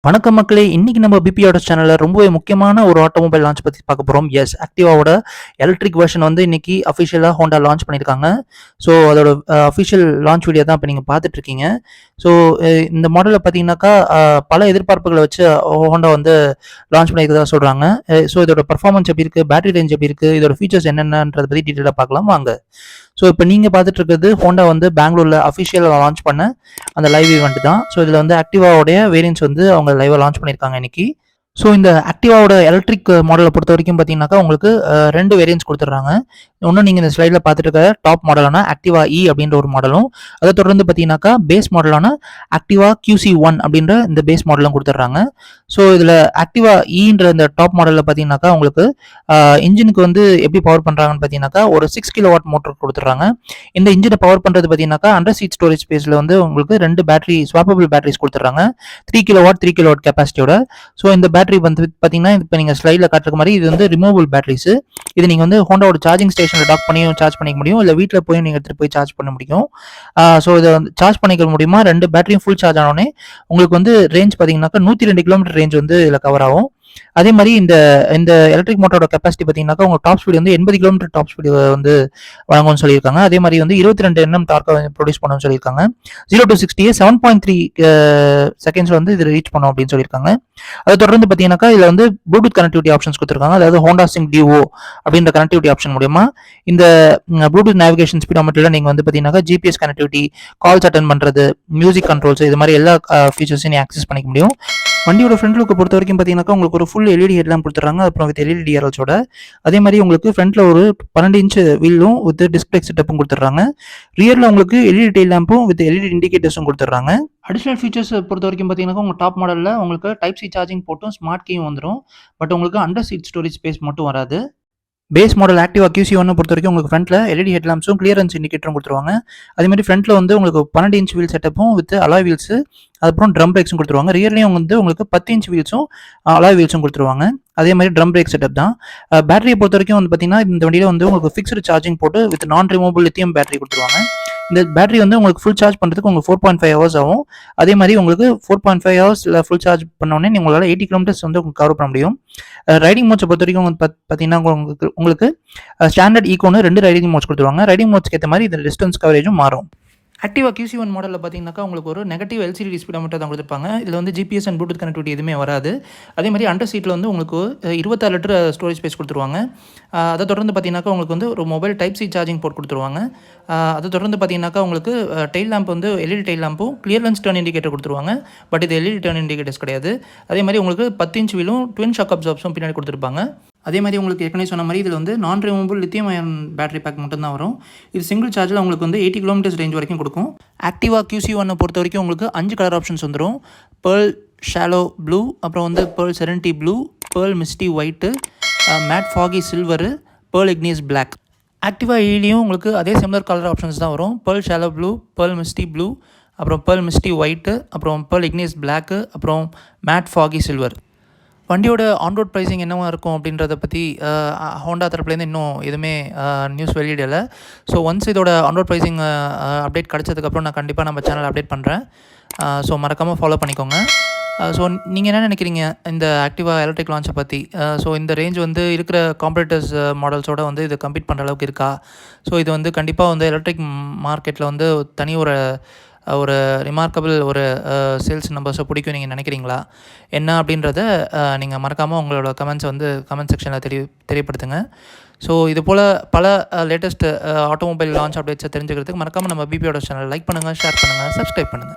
வணக்கம் மக்களே! இன்னைக்கு நம்ம பிபியோட சேனல்ல ரொம்பவே முக்கியமான ஒரு ஆட்டோமொபைல் லான்ச் பத்தி பார்க்க போறோம். எஸ் ஆக்டிவாவோட எலக்ட்ரிக் வெர்ஷன் வந்து இன்னைக்கு அஃபிஷியலா ஹோண்டா லான்ச் பண்ணியிருக்காங்க. ஸோ அதோட அஃபிஷியல் லான்ச் வீடியோ தான் இப்ப நீங்க பார்த்துட்டு இருக்கீங்க. ஸோ இந்த மாடல்ல பார்த்தீங்கன்னாக்கா, பல எதிர்பார்ப்புகள வச்சு ஹோண்டா வந்து லான்ச் பண்ணியிருக்கிறதா சொல்றாங்க. ஸோ இதோட பெர்ஃபார்மன்ஸ் எப்படி இருக்கு? பேட்டரி ரேஞ்ச் எப்படி இருக்கு? இதோட ஃபீச்சர்ஸ் என்னென்னன்றத பத்தி டீட்டெயிலா பார்க்கலாம் வாங்க. ஸோ இப்போ நீங்க பார்த்துட்டு இருக்கிறது ஹோண்டா வந்து பெங்களூர்ல அஃபிஷியலா லான்ச் பண்ண அந்த லைவ் ஈவெண்ட் தான். ஸோ இதில் வந்து ஆக்டிவாவுடைய வேரியன்ட்ஸ் வந்து அவங்க லைவாக லான்ச் பண்ணியிருக்காங்க இன்னைக்கு. ஸோ இந்த ஆக்டிவாவோட எலக்ட்ரிக் மாடலை பொறுத்த வரைக்கும் பார்த்தீங்கன்னாக்கா உங்களுக்கு 2 வேரியன்ட்ஸ் கொடுத்துட்றாங்க. ஒன்று நீங்கள் இந்த ஸ்லைடில் பார்த்துட்டு இருக்க டாப் மாடலான ஆக்டிவா இ அப்படின்ற ஒரு மாடலும், அதை தொடர்ந்து பார்த்தீங்கன்னாக்கா பேஸ் மாடலான ஆக்டிவா QC1 அப்படின்ற இந்த பேஸ் மாடலும் கொடுத்துட்றாங்க. ஸோ இதில் ஆக்டிவா இன்ற இந்த டாப் மாடலில் பார்த்தீங்கன்னாக்கா உங்களுக்கு இன்ஜினுக்கு வந்து எப்படி பவர் பண்ணுறாங்கன்னு பார்த்தீங்கன்னாக்கா ஒரு 6 கிலோவாட் மோட்டர் கொடுத்துட்றாங்க. இந்த இன்ஜினை பவர் பண்ணுறது பார்த்தீங்கன்னாக்கா அண்டர் சீட் ஸ்டோரேஜ் ஸ்பேஸில் வந்து உங்களுக்கு 2 பேட்டரி ஸ்வாப்பபிள் பேட்டரிஸ் கொடுத்துட்றாங்க. 3 கிலோவாட் கெப்பாசிட்டியோட. ஸோ இந்த பேட்டரி வந்து பார்த்தீங்கன்னா இப்போ நீங்கள் ஸ்லைடில் காட்டுற மாதிரி இது வந்து ரிமூவபிள் பேட்டரிஸ். இது நீங்கள் வந்து ஹோண்டாவோட சார்ஜிங் ஸ்டேஷனில் டாக் பண்ணியும் சார்ஜ் பண்ணிக்க முடியும், இல்லை வீட்டில் போய் நீங்கள் எடுத்துகிட்டு போய் சார்ஜ் பண்ண முடியும். ஸோ இதை வந்து சார்ஜ் பண்ணிக்க முடியுமா, 2 பேட்டரியும் ஃபுல் சார்ஜ் ஆனோடனே உங்களுக்கு வந்து ரேஞ்ச் பார்த்தீங்கன்னாக்கா 102 கிலோமீட்டர் ரேஞ்ச் வந்து இதில் கவர் ஆகும். அதே மாதிரி இந்த இந்த எலக்ட்ரிக் மோட்டரோட கெப்பாசிட்டி பார்த்தீங்கன்னாக்கா உங்க டாப் ஸ்பீடு வந்து 80 கிலோமீட்டர் டாப் ஸ்பீடு வந்து வழங்கும்னு சொல்லியிருக்காங்க. அதே மாதிரி வந்து 22 Nm டார்க்கை ப்ரொடியூஸ் பண்ணும்னு சொல்லியிருக்காங்க. 0 to 60 7.3 செகண்ட்ஸ்ல வந்து இது ரீச் பண்ணும் அப்படின்னு சொல்லியிருக்காங்க. அதை தொடர்ந்து பார்த்தீங்கன்னாக்கா இதில் வந்து ப்ளூடூத் கனெக்டிவிட்டி ஆப்ஷன்ஸ் கொடுத்துருக்காங்க. அதாவது ஹோண்டா சிங் டிஓ அப்படின்ற கனெக்டிவிட்டி ஆப்ஷன் மூலமா இந்த ப்ளூடூத் நேவிகேஷன் ஸ்பீடோமீட்டர்ல நீங்கள் வந்து பார்த்தீங்கன்னா ஜிபிஎஸ் கனெக்டிவிட்டி, கால்ஸ் அட்டன் பண்ணுறது, மியூசிக் கண்ட்ரோல்ஸ், இது மாதிரி எல்லா ஃபீச்சர்ஸையும் நீ ஆக்சஸ் பண்ணிக்க முடியும். வண்டியோட ஃப்ரண்ட் லுக்கை பொறுத்த வரைக்கும் பார்த்தீங்கன்னாக்கா உங்களுக்கு ஒரு ஃபுல் எல்இடி ஹெட்லாம்ப் கொடுத்துறாங்க. அப்புறம் வித் எல்இடி டிஆர்எல்ஸோட. அதே மாதிரி உங்களுக்கு ஃப்ரண்ட்ல ஒரு 12 இன்ச் வீலும் வித் டிஸ்பிளே செட்டப்பும் கொடுத்துட்றாங்க. ரியர்ல உங்களுக்கு எல்இடி டெயில் லேம்பும் வித் எல்இடி இண்டிகேட்டர்ஸும் கொடுத்துட்றாங்க. அடிஷனல் ஃபீச்சர்ஸ் பொறுத்த வரைக்கும் பார்த்தீங்கன்னா உங்கள் டாப் மாடலில் உங்களுக்கு டைப் சி சார்ஜிங் போட்டும் ஸ்மார்ட் கீயும் வந்துடும். பட் உங்களுக்கு அண்டர் சீட் ஸ்டோரேஜ் ஸ்பேஸ் மட்டும் வராது. பேஸ் மாடல் ஆக்டிவா QC1 பொறுத்த வரைக்கும் உங்களுக்கு ஃப்ரண்ட்ல எல்இடி ஹெட்லாம்ப்ஸும் கிளியரன்ஸ் இண்டிகேட்டரும் கொடுத்துருவாங்க. அதே மாதிரி ஃப்ரண்ட்ல வந்து உங்களுக்கு 12 இன்ச் வீல் செட்டப்பும் வித் அலாய் வீல்ஸ், அதுக்கப்புறம் ட்ரம் பிரேக்ஸும் கொடுத்துருவாங்க. ரியர்லையும் வந்து உங்களுக்கு 10 இன்ச் வீல்ஸும் அலாய் வீல்ஸும் கொடுத்துருவாங்க. அதே மாதிரி ட்ரம் பிரேக் செட்டப் தான். பேட்டரியை பொறுத்த வரைக்கும் வந்து பார்த்தீங்கன்னா இந்த வண்டியில் வந்து உங்களுக்கு ஃபிக்ஸ்டு சார்ஜிங் போட்டு வித் நான் ரிமூவபிள் லித்தியம் பேட்டரி கொடுத்துருவாங்க. இந்த பேட்டரி வந்து உங்களுக்கு ஃபுல் சார்ஜ் பண்ணுறதுக்கு உங்களுக்கு 4.5 ஹவர்ஸ் ஆகும். அதே மாதிரி உங்களுக்கு 4.5 ஹவர்ஸில் ஃபுல் சார்ஜ் பண்ணோடனே உங்களால் 80 கிலோமீட்டர்ஸ் வந்து கவர் பண்ண முடியும். ரைடிங் மோட்ஸை பொறுத்த வரைக்கும் பார்த்தீங்கன்னா உங்களுக்கு ஸ்டாண்டர்ட் ஈகோன்னு 2 ரைடிங் மோட்ஸ் கொடுத்துருவாங்க. ரைடிங் மோட்ஸ்க்கு ஏற்ற மாதிரி இந்த டிஸ்டன்ஸ் கவரேஜும் மாறும். ஆக்டிவா QC1 மாடலில் பார்த்தீங்கன்னாக்கா உங்களுக்கு ஒரு நெகட்டிவ் எல்சிடி ஸ்பீடோமீட்டர் தான் கொடுத்துருப்பாங்க. இதில் வந்து ஜிபிஎஸ் அண்ட் ப்ளூடூத் கனெக்டிவிட்டி எதுவுமே வராது. அதே மாதிரி அண்டர் சீட்டில் வந்து உங்களுக்கு 26 லிட்டர் ஸ்டோரேஜ் ஸ்பேஸ் கொடுத்துருவாங்க. அதை தொடர்ந்து பார்த்தீங்கன்னாக்கா உங்களுக்கு வந்து ஒரு mobile type C charging port கொடுத்துருவாங்க. அதை தொடர்ந்து பார்த்தீங்கன்னாக்கா உங்களுக்கு டெயில் லேம்ப் வந்து எல்இடி டெயில் லேம்பும் கிளியரன்ஸ் டர்ன் இண்டிகேட்டர் கொடுத்துருவாங்க. பட் இது எல்இடி டர்ன் இண்டிகேட்டர்ஸ் கிடையாது. அதே மாதிரி உங்களுக்கு 10 இன்ச் வீலும் ட்வின் ஷாக் அப்சார்ப்ஸும் பின்னாடி கொடுத்துருப்பாங்க. அதே மாதிரி உங்களுக்கு ஏற்கனவே சொன்ன மாதிரி இதில் வந்து நான் removable lithium ion battery pack மட்டும் தான் வரும். இது சிங்கிள் சார்ஜில் உங்களுக்கு வந்து 80 கிலோமீட்டர்ஸ் ரேஞ்ச் வரைக்கும் கொடுக்கும். ஆக்டிவா QC1 பொறுத்த வரைக்கும் உங்களுக்கு 5 கலர் ஆப்ஷன்ஸ் வந்துடும். பேர்ல் ஷாலோ ப்ளூ, அப்புறம் வந்து pearl serenity blue, pearl misty white, matte foggy silver, pearl igneous black. Activa ஈலையும் உங்களுக்கு அதே சிமிலர் கலர் ஆப்ஷன்ஸ் தான் வரும். Pearl shallow blue, pearl misty blue, அப்புறம் பேர்ல் மிஸ்டி ஒயிட்டு, அப்புறம் பேர்ல் இக்னியஸ் பிளாக்கு, அப்புறம் மேட் ஃபாகி சில்வர். வண்டியோட on road pricing என்னவா இருக்கும் அப்படின்றத பற்றி ஹோண்டா தரப்புலேருந்து இன்னும் எதுவுமே நியூஸ் வெளியிடலை. ஸோ ஒன்ஸ் இதோட ஆன்ரோட் ப்ரைஸிங் அப்டேட் கிடச்சதுக்கப்புறம் நான் கண்டிப்பாக நம்ம சேனல் அப்டேட் பண்ணுறேன். ஸோ மறக்காமல் ஃபாலோ பண்ணிக்கோங்க. ஸோ நீங்கள் என்ன நினைக்கிறீங்க இந்த ஆக்டிவா எலக்ட்ரிக் லான்ச்சை பற்றி? ஸோ இந்த ரேஞ்ச் வந்து இருக்கிற காம்படிட்டர்ஸ் மாடல்ஸோட வந்து இது கம்பீட் பண்ணுற அளவுக்கு இருக்கா? ஸோ இது வந்து கண்டிப்பாக வந்து எலக்ட்ரிக் மார்க்கெட்டில் வந்து தனி ஒரு ரிமார்க்கபிள் ஒரு சேல்ஸ் நம்பர்ஸை பிடிக்கும் நீங்கள் நினைக்கிறீங்களா என்ன அப்படின்றத நீங்கள் மறக்காமல் உங்களோட கமெண்ட்ஸை வந்து கமெண்ட் செக்ஷனில் தெரியப்படுத்துங்க. ஸோ இது போல் பல லேட்டஸ்ட் ஆட்டோமொபைல் லான்ச் அப்டேட்ஸை தெரிஞ்சுக்கிறதுக்கு மறக்காமல் நம்ம பிபியோட சேனல் லைக் பண்ணுங்கள், ஷேர் பண்ணுங்கள், சப்ஸ்கிரைப் பண்ணுங்கள்.